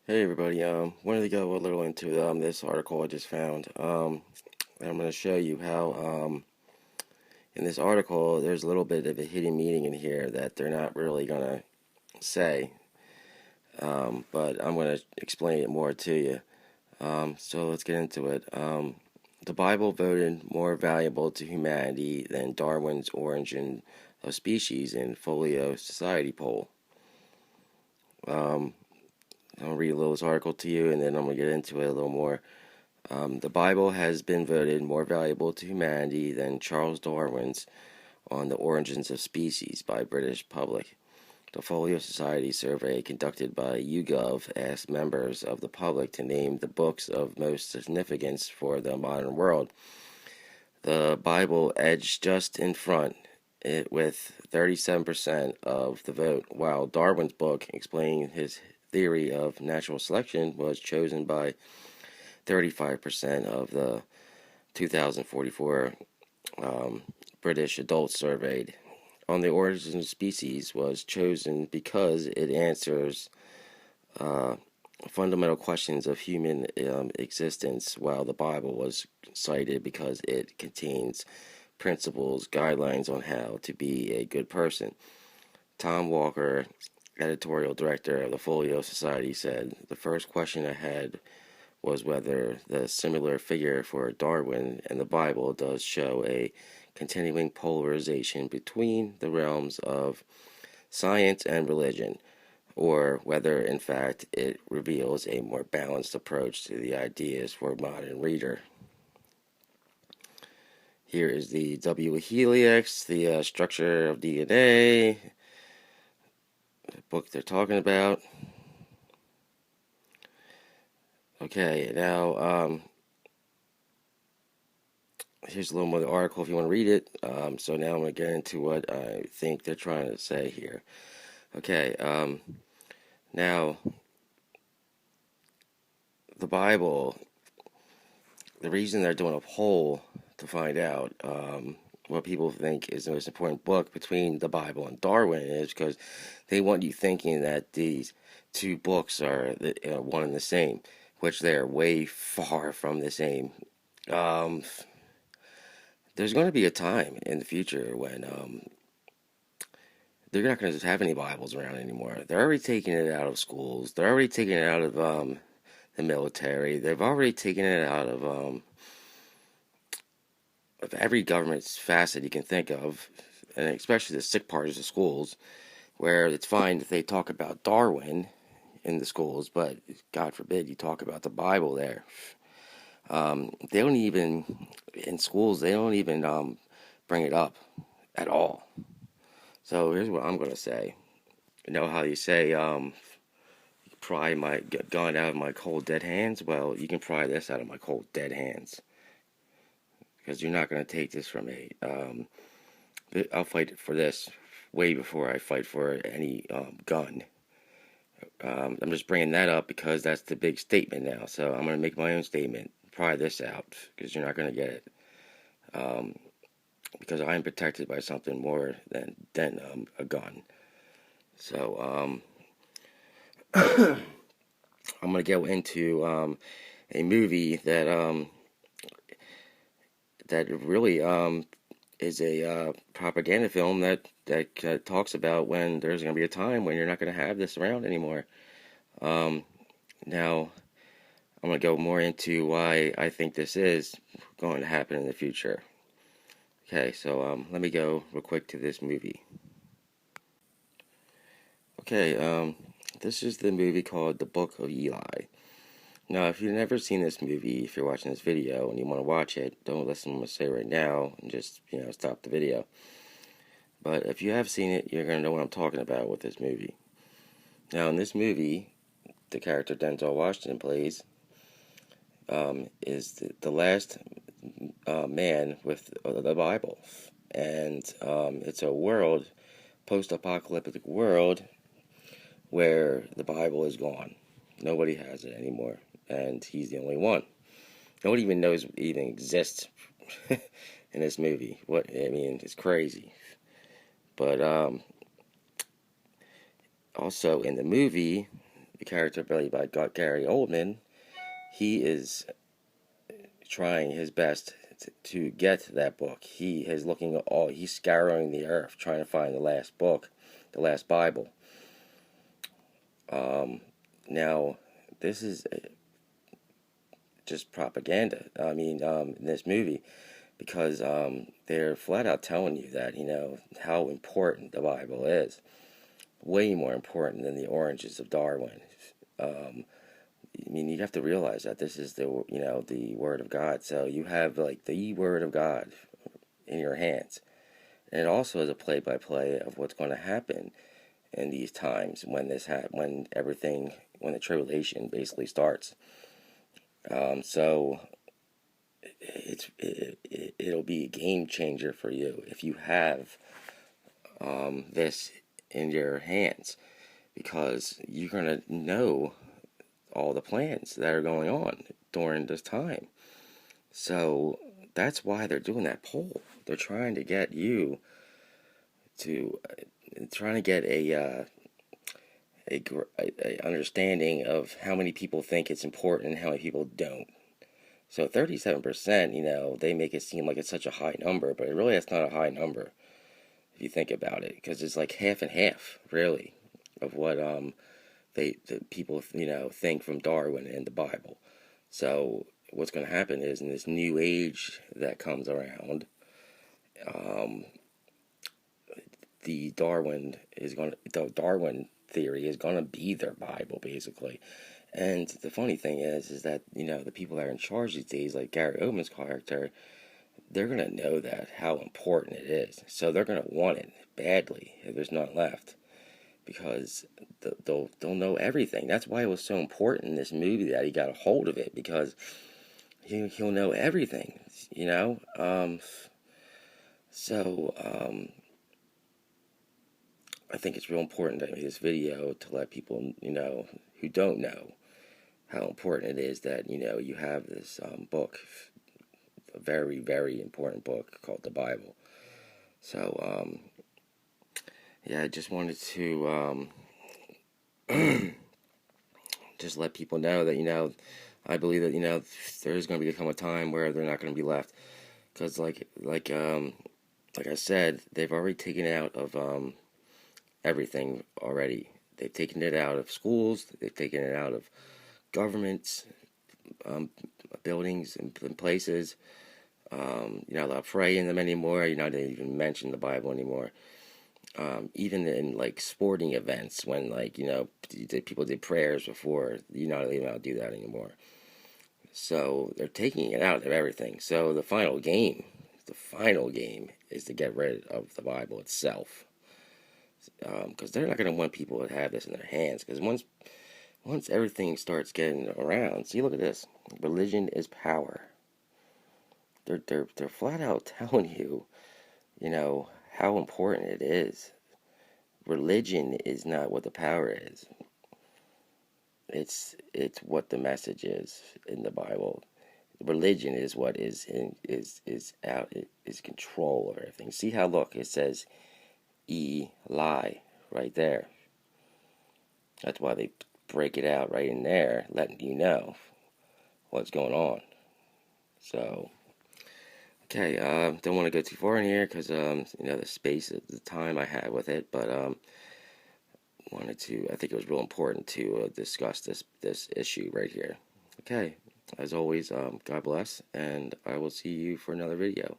Hey everybody, wanted to go a little into this article I just found. I'm going to show you how in this article there's a little bit of a hidden meaning in here that they're not really going to say, but I'm going to explain it more to you. So let's get into it. The Bible voted more valuable to humanity than Darwin's Origin of Species in Folio Society poll. Um, I'll read a little this article to you, and then I'm going to get into it a little more. The Bible has been voted more valuable to humanity than Charles Darwin's On the Origins of Species by British public. The Folio Society survey conducted by YouGov asked members of the public to name the books of most significance for the modern world. The Bible edged just in front with 37% of the vote, while Darwin's book explaining his theory of natural selection was chosen by 35% of the 2044 British adults surveyed. On the Origin of Species was chosen because it answers uh, fundamental questions of human existence, while the Bible was cited because it contains principles, guidelines on how to be a good person. Tom Walker, editorial director of the Folio Society, said, "The first question I had was whether the similar figure for Darwin and the Bible does show a continuing polarization between the realms of science and religion, or whether in fact it reveals a more balanced approach to the ideas for a modern reader." Here is the W. Helix, the structure of DNA, the book they're talking about. Okay, now here's a little more of the article if you want to read it. So now I'm going to get into what I think they're trying to say here. Okay, now the Bible, the reason they're doing a poll to find out what people think is the most important book between the Bible and Darwin is because they want you thinking that these two books are one and the same, which they're way far from the same. Um, there's going to be a time in the future when they're not going to have any Bibles around anymore. They're already taking it out of schools. They're already taking it out of the military. They've already taken it out of every government facet you can think of, and especially the sick parts of schools, where it's fine if they talk about Darwin in the schools, but God forbid you talk about the Bible there. They don't even, in schools, they don't even bring it up at all. So here's what I'm going to say. You know how you say, pry my gun out of my cold dead hands? Well, you can pry this out of my cold dead hands. Because you're not going to take this from me. I'll fight for this way before I fight for any gun. I'm just bringing that up because that's the big statement now. So I'm going to make my own statement. Pry this out because you're not going to get it. Because I am protected by something more than a gun. So I'm going to go into a movie that really is a propaganda film that talks about when there's going to be a time when you're not going to have this around anymore. Now, I'm going to go more into why I think this is going to happen in the future. Okay, so let me go real quick to this movie. Okay, this is the movie called The Book of Eli. Now, if you've never seen this movie, if you're watching this video and you want to watch it, don't listen to what I say right now and just, stop the video. But if you have seen it, you're going to know what I'm talking about with this movie. Now, in this movie, the character Denzel Washington plays is the last man with the Bible. And it's a world, post-apocalyptic world, where the Bible is gone. Nobody has it anymore. And he's the only one. Nobody even knows it even exists in this movie. It's crazy. But also in the movie, the character played by Gary Oldman, he is trying his best to get that book. He is looking at he's scouring the earth trying to find the last book, the last Bible. Now, this is just propaganda. I mean, in this movie, because they're flat out telling you that, how important the Bible is. Way more important than the oranges of Darwin. I mean, you have to realize that this is the Word of God. So you have like the Word of God in your hands, and it also is a play-by-play of what's going to happen in these times when when the tribulation basically starts. So it'll be a game changer for you if you have this in your hands, because you're gonna know all the plans that are going on during this time. So that's why they're doing that poll. They're trying to get you to a understanding of how many people think it's important and how many people don't. So 37%, they make it seem like it's such a high number, but it really is not a high number if you think about it, because it's like half and half, really, of what the people think from Darwin and the Bible. So what's going to happen is, in this new age that comes around, the Darwin theory is going to be their Bible, basically. And the funny thing is that the people that are in charge these days, like Gary Oldman's character, they're going to know how important it is. So they're going to want it badly if there's none left, because they'll know everything. That's why it was so important in this movie that he got a hold of it, because he'll know everything. I think it's real important that I made this video to let people who don't know how important it is that you have this book, a very, very important book called the Bible. So yeah, I just wanted to just let people know that I believe that there is going to become a time where they're not going to be left, because like I said, they've already taken it out of everything already. They've taken it out of schools. They've taken it out of governments, buildings and places. You're not allowed to pray in them anymore. You're not even mention the Bible anymore. Even in like sporting events, when people did prayers before, you're not even allowed to do that anymore. So they're taking it out of everything. So the final game is to get rid of the Bible itself, because they're not going to want people to have this in their hands. Because once everything starts getting around, see, look at this. Religion is power. They're flat out telling you, how important it is. Religion is not what the power is. It's what the message is in the Bible. Religion is what is control of everything. See how, look, it says Eli right there. That's why they break it out right in there, letting you know what's going on. So, okay, don't want to go too far in here, because the space, the time I had with it, but I think it was real important to discuss this issue right here. Okay, as always, God bless, and I will see you for another video.